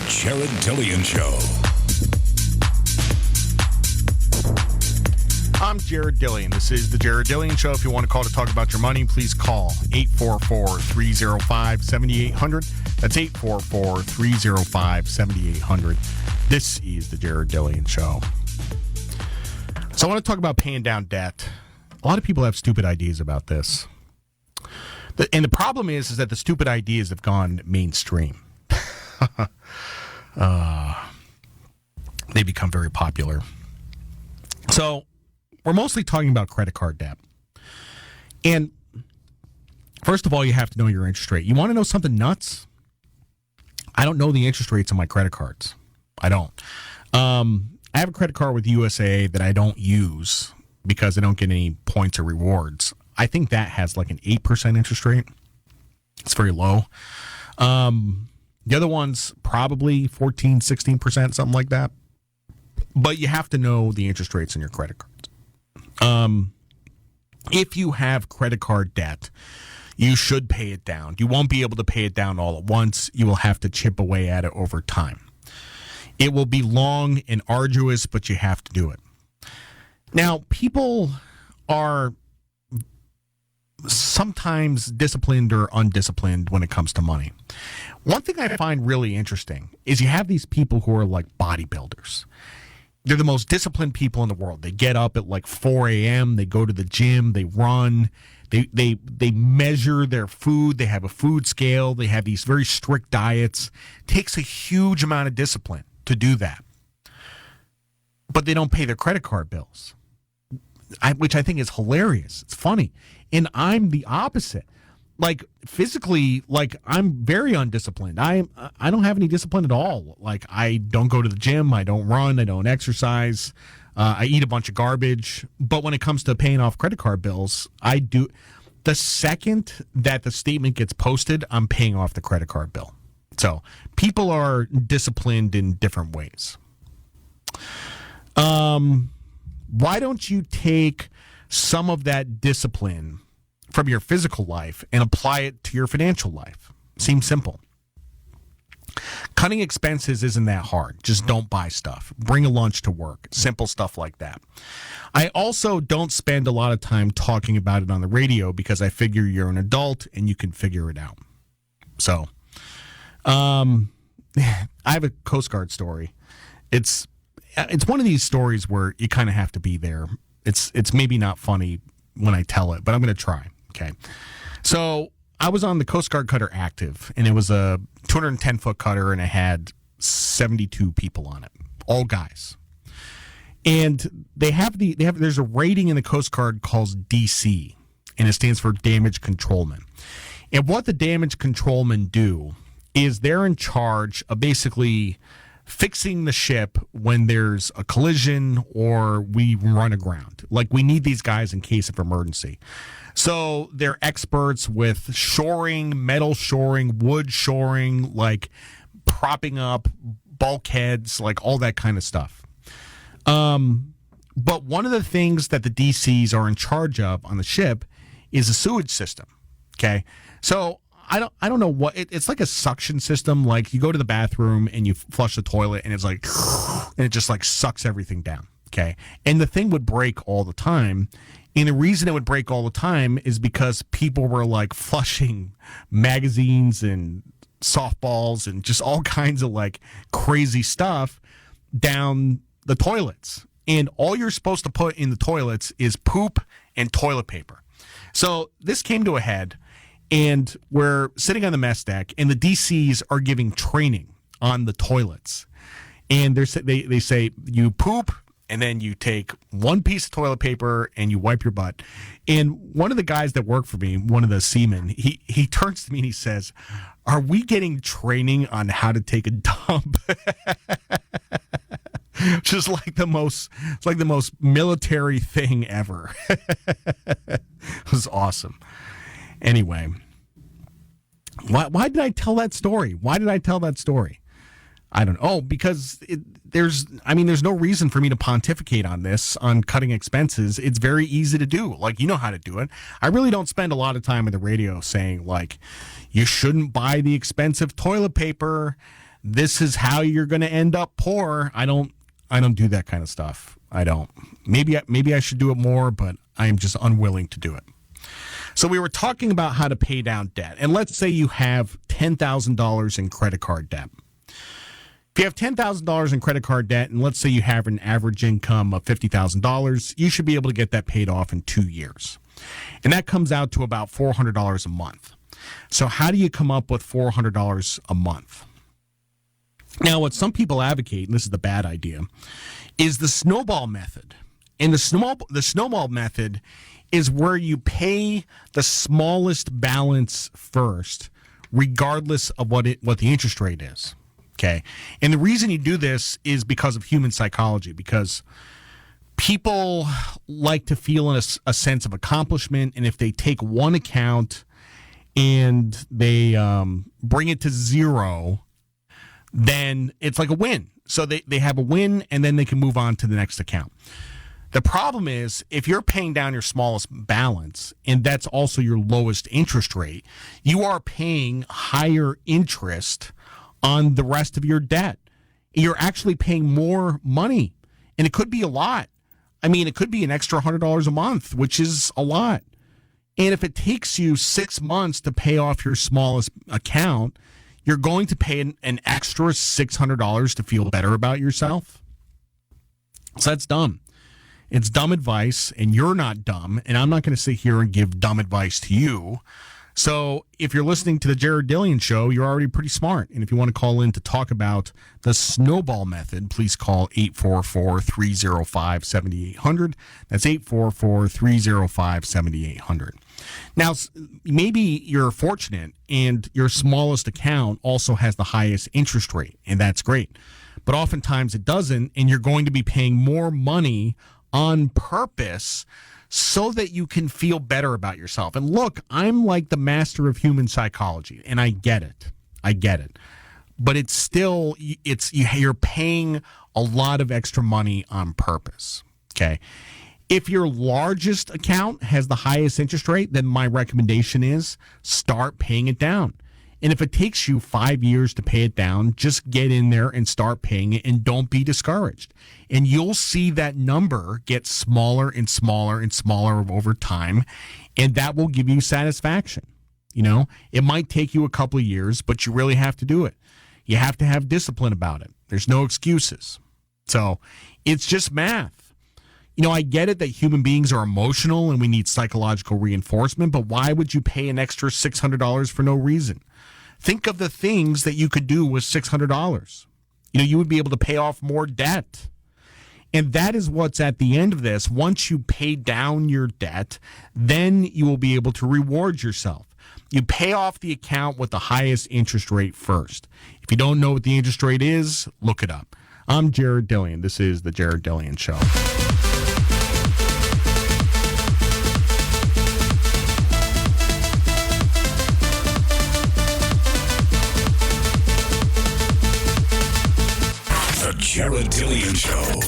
Jared Dillian Show. I'm Jared Dillian. This is the Jared Dillian Show. If you want to call to talk about your money, please call 844-305-7800. That's 844-305-7800. This is the Jared Dillian Show. So I want to talk about paying down debt. A lot of people have stupid ideas about this. And the problem is that the stupid ideas have gone mainstream. They become very popular. So we're mostly talking about credit card debt. And first of all, you have to know your interest rate. You want to know something nuts? I don't know the interest rates on my credit cards. I don't. I have a credit card with USA that I don't use because I don't get any points or rewards. I think that has like an 8% interest rate. It's very low. The other one's probably 14, 16%, something like that. But you have to know the interest rates on your credit cards. If you have credit card debt, you should pay it down. You won't be able to pay it down all at once. You will have to chip away at it over time. It will be long and arduous, but you have to do it. Now, people are sometimes disciplined or undisciplined when it comes to money. One thing I find really interesting is you have these people who are like bodybuilders. They're the most disciplined people in the world. They get up at like 4 a.m. They go to the gym. They run. They measure their food. They have a food scale. They have these very strict diets. It takes a huge amount of discipline to do that. But they don't pay their credit card bills, which I think is hilarious. It's funny. And I'm the opposite. Like physically, like I'm very undisciplined. I don't have any discipline at all. Like I don't go to the gym. I don't run. I don't exercise. I eat a bunch of garbage. But when it comes to paying off credit card bills, I do. The second that the statement gets posted, I'm paying off the credit card bill. So people are disciplined in different ways. Why don't you take some of that discipline from your physical life and apply it to your financial life? Seems simple. Cutting expenses isn't that hard. Just don't buy stuff. Bring a lunch to work. Simple stuff like that. I also don't spend a lot of time talking about it on the radio because I figure you're an adult and you can figure it out. So, I have a Coast Guard story. It's one of these stories where you kind of have to be there. It's maybe not funny when I tell it, but I'm going to try. Okay. So I was on the Coast Guard cutter Active, and it was a 210-foot cutter, and it had 72 people on it, all guys. And there's a rating in the Coast Guard called DC, and it stands for Damage Controlman. And what the damage controlmen do is they're in charge of basically fixing the ship when there's a collision or we run aground. Like, we need these guys in case of emergency. So they're experts with shoring, metal shoring, wood shoring, like propping up bulkheads, like all that kind of stuff. But one of the things that the DCs are in charge of on the ship is a sewage system. Okay. So I don't know what it's like, a suction system. Like, you go to the bathroom and you flush the toilet and it's like, and it just like sucks everything down. Okay. And the thing would break all the time. And the reason it would break all the time is because people were like flushing magazines and softballs and just all kinds of like crazy stuff down the toilets. And all you're supposed to put in the toilets is poop and toilet paper. So this came to a head, and we're sitting on the mess deck, and the DCs are giving training on the toilets. And they say you poop, and then you take one piece of toilet paper and you wipe your butt. And one of the guys that worked for me, one of the seamen, he turns to me and he says, "Are we getting training on how to take a dump?" Just like the most military thing ever. It was awesome. Anyway, why did I tell that story? I don't know. Oh, because there's no reason for me to pontificate on this, on cutting expenses. It's very easy to do. Like, you know how to do it. I really don't spend a lot of time on the radio saying, like, you shouldn't buy the expensive toilet paper. this is how you're going to end up poor. I don't do that kind of stuff. I don't. Maybe I should do it more, but I am just unwilling to do it. So we were talking about how to pay down debt. And let's say you have $10,000 in credit card debt. If you have $10,000 in credit card debt, and let's say you have an average income of $50,000, you should be able to get that paid off in 2 years. And that comes out to about $400 a month. So how do you come up with $400 a month? Now, what some people advocate, and this is the bad idea, is the snowball method. And the snowball method is where you pay the smallest balance first, regardless of what the interest rate is. Okay. And the reason you do this is because of human psychology, because people like to feel a sense of accomplishment. And if they take one account and they bring it to zero, then it's like a win. So they have a win, and then they can move on to the next account. The problem is, if you're paying down your smallest balance, and that's also your lowest interest rate, you are paying higher interest on the rest of your debt. You're actually paying more money, and it could be a lot. I mean, it could be an extra $100 a month, which is a lot. And if it takes you 6 months to pay off your smallest account, you're going to pay an extra $600 to feel better about yourself. So that's dumb. It's dumb advice, and you're not dumb, and I'm not going to sit here and give dumb advice to you. So if you're listening to the Jared Dillian Show, you're already pretty smart. And if you want to call in to talk about the snowball method, please call 844-305-7800. That's 844-305-7800. Now, maybe you're fortunate and your smallest account also has the highest interest rate, and that's great. But oftentimes it doesn't, and you're going to be paying more money on purpose so that you can feel better about yourself. And look, I'm like the master of human psychology, and I get it. But it's still, you're paying a lot of extra money on purpose, okay? If your largest account has the highest interest rate, then my recommendation is start paying it down. And if it takes you 5 years to pay it down, just get in there and start paying it, and don't be discouraged. And you'll see that number get smaller and smaller and smaller over time, and that will give you satisfaction. You know, it might take you a couple of years, but you really have to do it. You have to have discipline about it. There's no excuses. So it's just math. You know, I get it that human beings are emotional and we need psychological reinforcement, but why would you pay an extra $600 for no reason? Think of the things that you could do with $600. You know, you would be able to pay off more debt. And that is what's at the end of this. Once you pay down your debt, then you will be able to reward yourself. You pay off the account with the highest interest rate first. If you don't know what the interest rate is, look it up. I'm Jared Dillian. This is the Jared Dillian Show. The Jared Dillian Show.